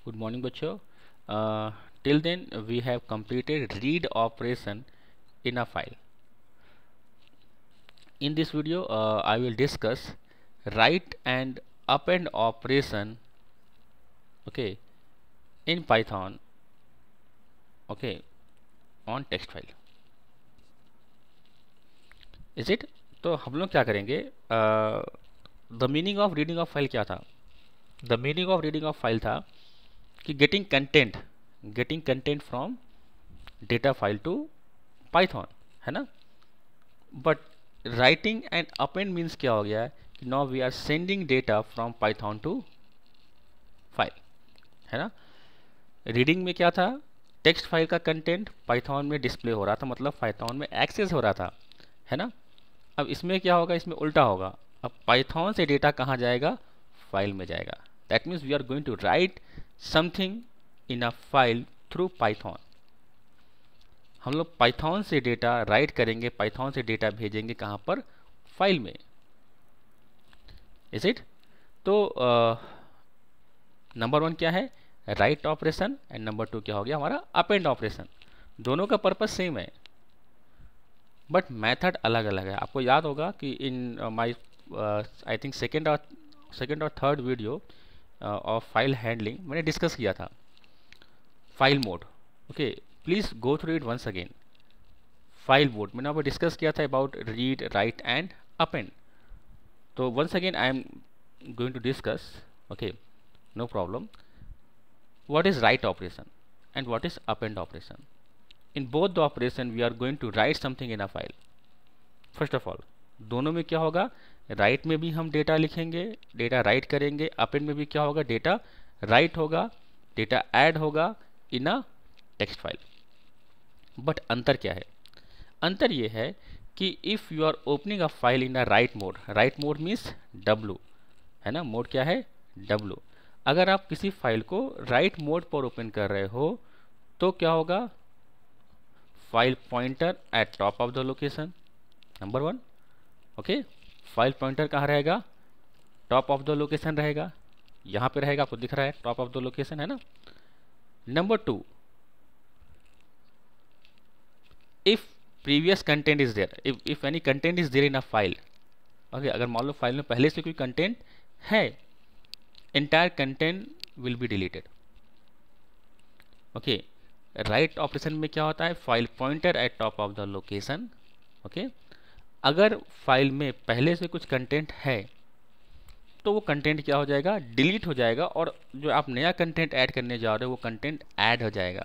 Good morning, बच्चों. Till then, we have completed read operation in a file. In this video, I will discuss write and append operation. Okay, in Python. Okay, on text file. Is it? तो हम लोग क्या करेंगे? The meaning of reading of file क्या था? The meaning of reading of file था कि getting content from data file to Python, है ना? But writing and append means क्या हो गया है कि now we are sending data from Python to file, है ना? रीडिंग में क्या था? टेक्स्ट फाइल का कंटेंट पाइथन में डिस्प्ले हो रहा था, मतलब पाइथन में एक्सेस हो रहा था, है ना? अब इसमें क्या होगा? इसमें उल्टा होगा. अब पाइथन से डेटा कहाँ जाएगा? फाइल में जाएगा. That means we are going to write something in a file through Python. हम लोग पाइथन से डेटा राइट करेंगे, पाइथन से डेटा भेजेंगे कहाँ पर? फाइल में. Is it? तो नंबर 1 क्या है? Write operation. एंड नंबर 2 क्या हो गया हमारा? Append operation. दोनों का पर्पस सेम है, बट मेथड अलग अलग है. आपको याद होगा कि in my I think second और third video of file handling मैंने डिस्कस किया था file mode. Okay, please go through it once again. File mode मैंने आपको डिस्कस किया था about read, write and append. तो once again I am going to discuss. Okay, no problem. What is write operation and what is append operation? In both the operation we are going to write something in a file. First of all, दोनों में क्या होगा? Right में भी हम data लिखेंगे, data write करेंगे. Append में भी क्या होगा? डेटा राइट होगा, डेटा ऐड होगा in a text file. But अंतर क्या है? अंतर ये है कि if you are opening a file in a write mode, write mode means W, है ना? मोड क्या है? W. अगर आप किसी फाइल को राइट मोड पर ओपन कर रहे हो तो क्या होगा? File pointer eight top of the location, number 1. Okay, file pointer कहाँ रहेगा? टॉप ऑफ द लोकेशन रहेगा. यहाँ पे रहेगा, आपको दिख रहा है टॉप ऑफ द लोकेशन, है ना? Number 2, if previous content is there, if any content is there in a file. Okay, अगर मान लो फाइल में पहले से कोई कंटेंट है, entire content will be deleted. Okay, write operation में क्या होता है? File pointer eight top of the location. Okay, अगर फाइल में पहले से कुछ कंटेंट है तो वो कंटेंट क्या हो जाएगा? डिलीट हो जाएगा, और जो आप नया कंटेंट ऐड करने जा रहे हो वो कंटेंट ऐड हो जाएगा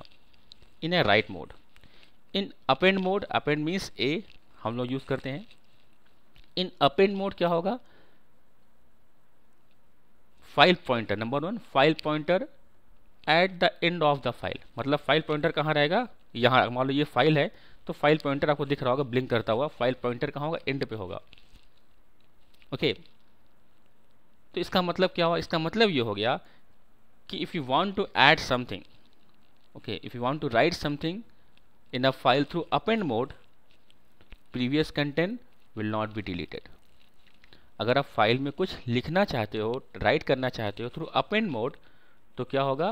इन ए राइट मोड. इन अपेंड मोड, अपेंड मीन्स ए हम लोग यूज करते हैं. इन अपेंड मोड क्या होगा? File pointer, number 1, file pointer at the end of the file. मतलब फाइल पॉइंटर कहाँ रहेगा? यहाँ. मान लो ये फाइल है तो फाइल पॉइंटर आपको दिख रहा होगा ब्लिंक करता हुआ. फाइल पॉइंटर कहाँ होगा? एंड पे होगा. ओके, तो इसका मतलब क्या हुआ? इसका मतलब ये हो गया कि if you want to add something, okay, if you want to write something in a file through append mode, previous content will not be deleted. अगर आप फाइल में कुछ लिखना चाहते हो, राइट करना चाहते हो थ्रू अपेंड मोड, तो क्या होगा?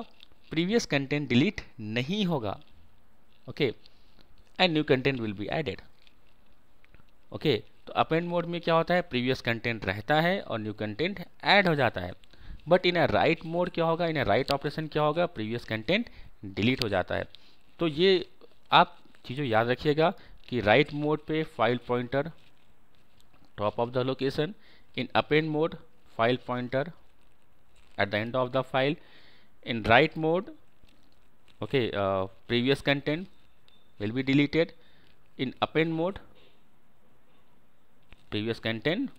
प्रीवियस कंटेंट डिलीट नहीं होगा. Okay, and new content will be added. Okay, तो अपेंड मोड में क्या होता है? प्रीवियस कंटेंट रहता है और न्यू कंटेंट ऐड हो जाता है. But in a write mode क्या होगा? इन अ राइट ऑपरेशन क्या होगा? प्रीवियस कंटेंट डिलीट हो जाता है. तो ये आप चीज़ों याद रखिएगा कि राइट मोड पे file pointer top of the location, in append mode file pointer at the end of the file. In write mode, okay, previous content will be deleted. In append mode, previous content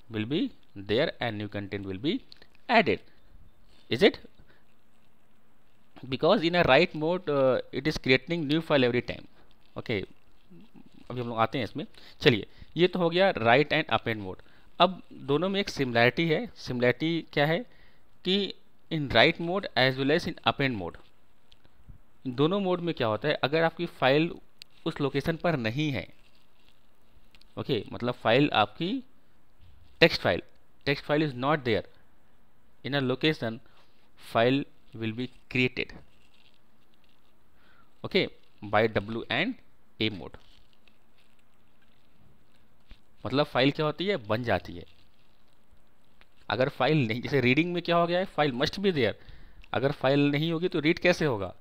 will be there and new content will be added. Is it? Because in a write mode it is creating new file every time. Okay, अभी हम लोग आते हैं इसमें. चलिए, ये तो हो गया राइट एंड अपेंड मोड. अब दोनों में एक सिमिलैरिटी है. सिमिलैरिटी क्या है? कि in write mode as well as in append mode, in दोनों मोड में क्या होता है? अगर आपकी फाइल उस लोकेशन पर नहीं है, ओके, मतलब फाइल आपकी text file is not there in a location, file will be created, okay, by W and A mode. मतलब फाइल क्या होती है, बन जाती है. अगर फाइल नहीं, जैसे रीडिंग में क्या हो गया है, फाइल मस्ट बी देयर. अगर फाइल नहीं होगी तो रीड कैसे होगा.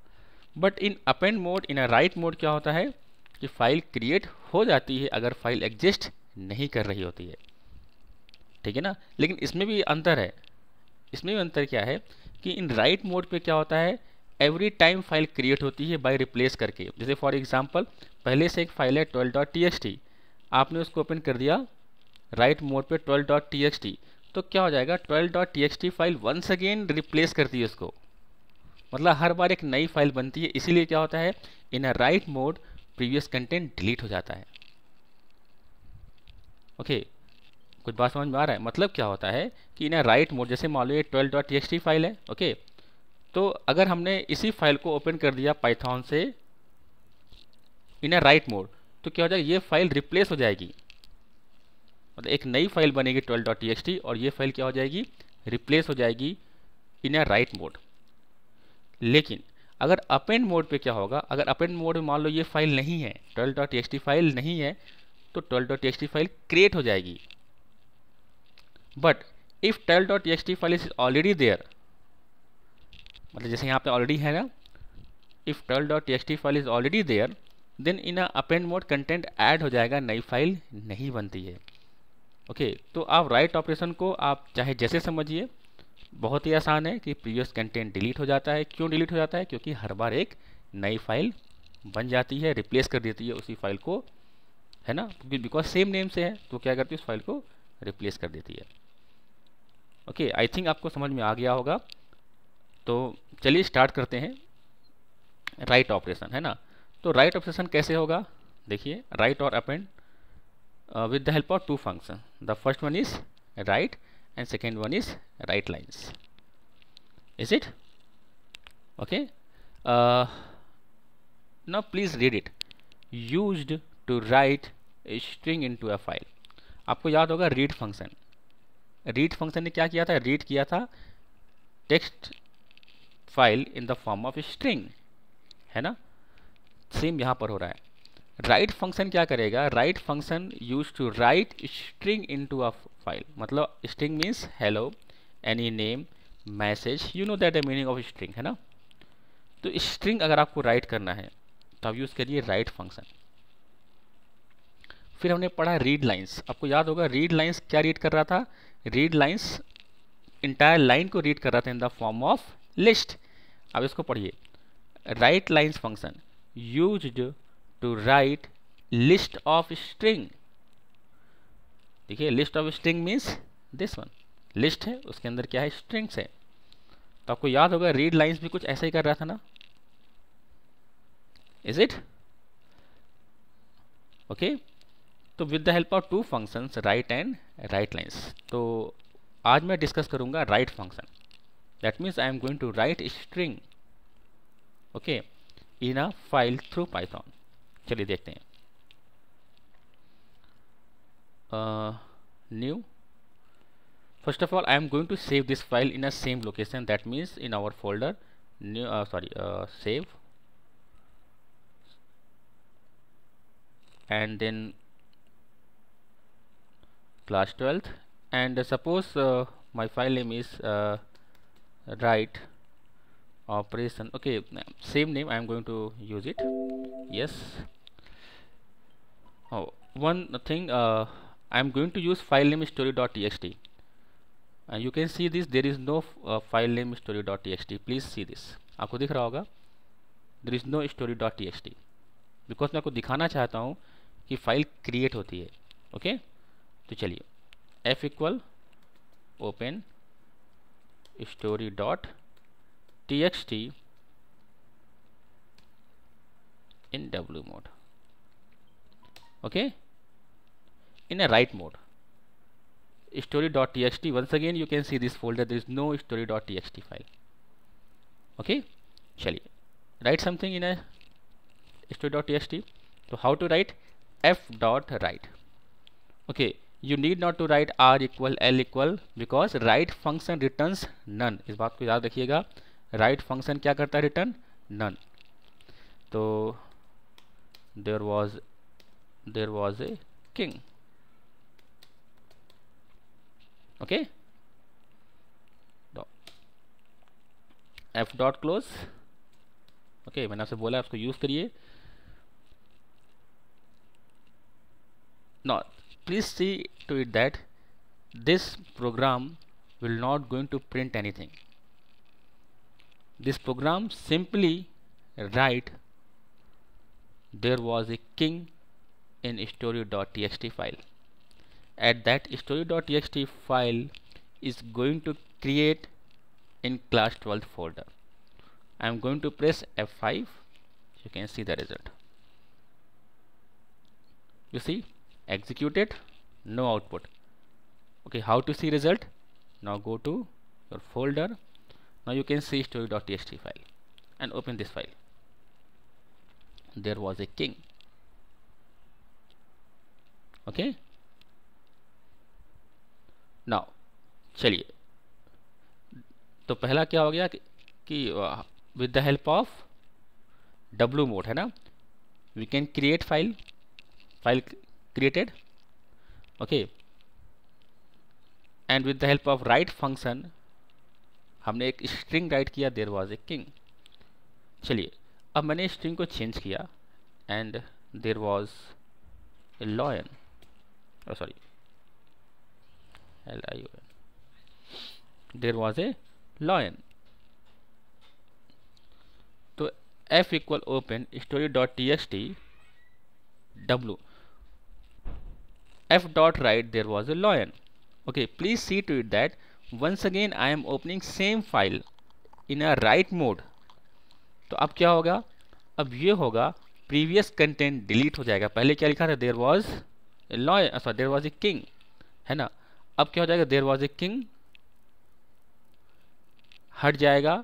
But in append mode, in a write mode क्या होता है कि फाइल क्रिएट हो जाती है अगर फाइल एग्जिस्ट नहीं कर रही होती है. ठीक है ना. लेकिन इसमें भी अंतर है. इसमें भी अंतर क्या है कि इन राइट मोड पे क्या होता है, एवरी टाइम फाइल क्रिएट होती है बाय रिप्लेस करके. जैसे फॉर एग्जांपल पहले से एक फाइल है 12.txt, आपने उसको ओपन कर दिया राइट मोड पे 12.txt, तो क्या हो जाएगा, 12.txt file once again replace करती है उसको. मतलब हर बार एक नई फाइल बनती है. इसीलिए क्या होता है, in a write mode previous content delete हो जाता है. ओके, कुछ बात समझ में आ रहा है. मतलब क्या होता है कि इन अ राइट मोड, जैसे मान लो ये 12.txt फाइल है, ओके, तो अगर हमने इसी फाइल को ओपन कर दिया पाइथन से इन अ राइट मोड, तो क्या हो जाएगा, ये फाइल रिप्लेस हो जाएगी. मतलब एक नई फाइल बनेगी 12.txt और ये फाइल क्या हो जाएगी, रिप्लेस हो जाएगी इन अ राइट मोड. लेकिन अगर अपेंड मोड पे क्या होगा, अगर अपेंड मोड में मान लो ये फाइल नहीं है, 12.txt फाइल नहीं है, तो 12.txt फाइल क्रिएट हो जाएगी. But if 12.txt file is already there, मतलब जैसे यहाँ पे ऑलरेडी है ना, if 12.txt file is already there, then in append mode content add हो जाएगा, नई फाइल नहीं बनती है. ओके, तो आप राइट ऑपरेशन को आप चाहे जैसे समझिए, बहुत ही आसान है कि प्रीवियस कंटेंट डिलीट हो जाता है. क्यों डिलीट हो जाता है, क्योंकि हर बार एक नई फाइल बन जाती है, रिप्लेस कर देती है उसी फाइल को, है ना, बिकॉज सेम नेम से है, तो क्या करती है, उस फाइल को रिप्लेस कर देती है. ओके, आई थिंक आपको समझ में आ गया होगा. तो चलिए स्टार्ट करते हैं राइट ऑपरेशन, है ना. तो राइट ऑपरेशन कैसे होगा, देखिए, राइट और append with the help of two functions. The first one is write and second one is write lines. Is it okay? Now please read it. Used to write a string into a file. आपको याद होगा read function. read function ने क्या किया था, read किया था text file in the form of a string, है ना. सेम यहाँ पर हो रहा है. राइट फंक्शन क्या करेगा, write function use to write string into a file. मतलब string means hello, any name, message, you know that the meaning of string, है ना. तो स्ट्रिंग अगर आपको राइट करना है तो आप यूज करिए राइट फंक्शन. फिर हमने पढ़ा रीड लाइंस. आपको याद होगा रीड लाइंस क्या रीड कर रहा था, रीड लाइंस इंटायर लाइन को रीड कर रहा था in the form of list. अब इसको पढ़िए, right lines function used to write list of string. देखिए, list of string means this one. list है, उसके अंदर क्या है, strings है. तो आपको याद होगा read lines भी कुछ ऐसा ही कर रहा था ना. is it okay? तो with the help of two functions write and write lines, तो आज मैं डिस्कस करूंगा write function. that means I am going to write a string, okay, in a file through Python. चलिए देखते हैं. New, first of all I am going to save this file in a same location, that means in our folder new, save, and then class 12th, and suppose my file name is write operation. Okay, same name I am going to use it. Yes. Oh, one thing, I am going to use file name story.txt, and you can see this, there is no file name story.txt. please see this. आपको दिख रहा होगा there is no story.txt, because मैं आपको दिखाना चाहता हूँ कि फाइल क्रिएट होती है. ओके, तो चलिए f equal open story.txt in W mode. Okay, in a write mode, story.txt, once again you can see this folder, there is no story.txt file. Okay, chaliye write something in a story.txt. so how to write, f.write. okay, you need not to write r equal l equal, because write function returns none. इस बात को याद रखिएगा, right function क्या करता है, return none. तो there was a king. Okay, F dot close. Okay, मैंने आपसे बोला उसको यूज करिए। Now, please see to it that this program will not going to print anything. This program simply write there was a king in story.txt file. At that story.txt file is going to create in class 12 folder. I am going to press F5. You can see the result. You see, executed, no output. Okay, how to see result? Now go to your folder. Now you can see story.txt file and open this file. There was a king. Okay, now चलिए, तो पहला क्या हो गया कि with the help of W mode है ना, we can create file created. Okay, and with the help of write function हमने एक string write किया, there was a king. चलिए, अब मैंने string को change किया and there was a lion, sorry, L-I-O-N, there was a lion. तो f equal open story.txt w f dot write there was a lion. Okay, please see to it that once again I am opening same file in a write mode. तो अब क्या होगा, अब ये होगा previous content delete हो जाएगा। पहले क्या लिखा था, there was a lion, sorry there was a king, है ना। अब क्या हो जाएगा, देयर वाज ए किंग हट जाएगा,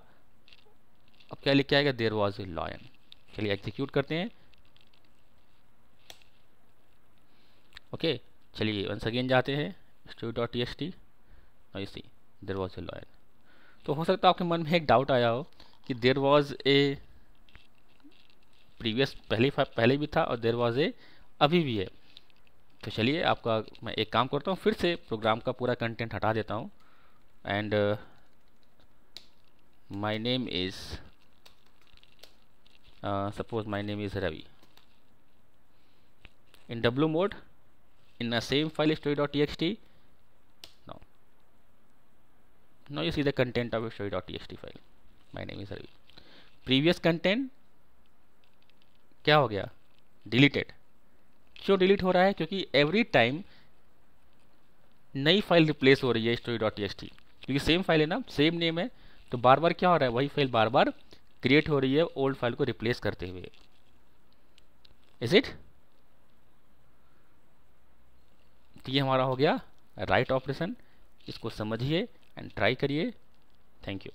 अब क्या लिख के आएगा, देयर वाज ए लॉयन। चलिए एग्जीक्यूट करते हैं। ओके, चलिए वंस अगेन जाते हैं story.txt। You see there was a lion. तो हो सकता है आपके मन में एक डाउट आया हो कि देयर वाज ए प्रीवियस पहले भी था और देयर वाज ए अभी भी है। तो चलिए आपका मैं एक काम करता हूँ, फिर से प्रोग्राम का पूरा कंटेंट हटा देता हूँ and my name is suppose my name is Ravi. In W mode, in the same file story.txt, now you see the content of story.txt file. My name is Ravi. Previous content क्या हो गया, deleted. क्यों delete हो रहा है, क्योंकि every time नई file replace हो रही है story.txt, क्योंकि सेम फाइल है ना, सेम नेम है, तो बार बार क्या हो रहा है, वही फाइल बार बार क्रिएट हो रही है ओल्ड फाइल को रिप्लेस करते हुए। Is it? तो ये हमारा हो गया राइट ऑपरेशन। इसको समझिए एंड ट्राई करिए। Thank you.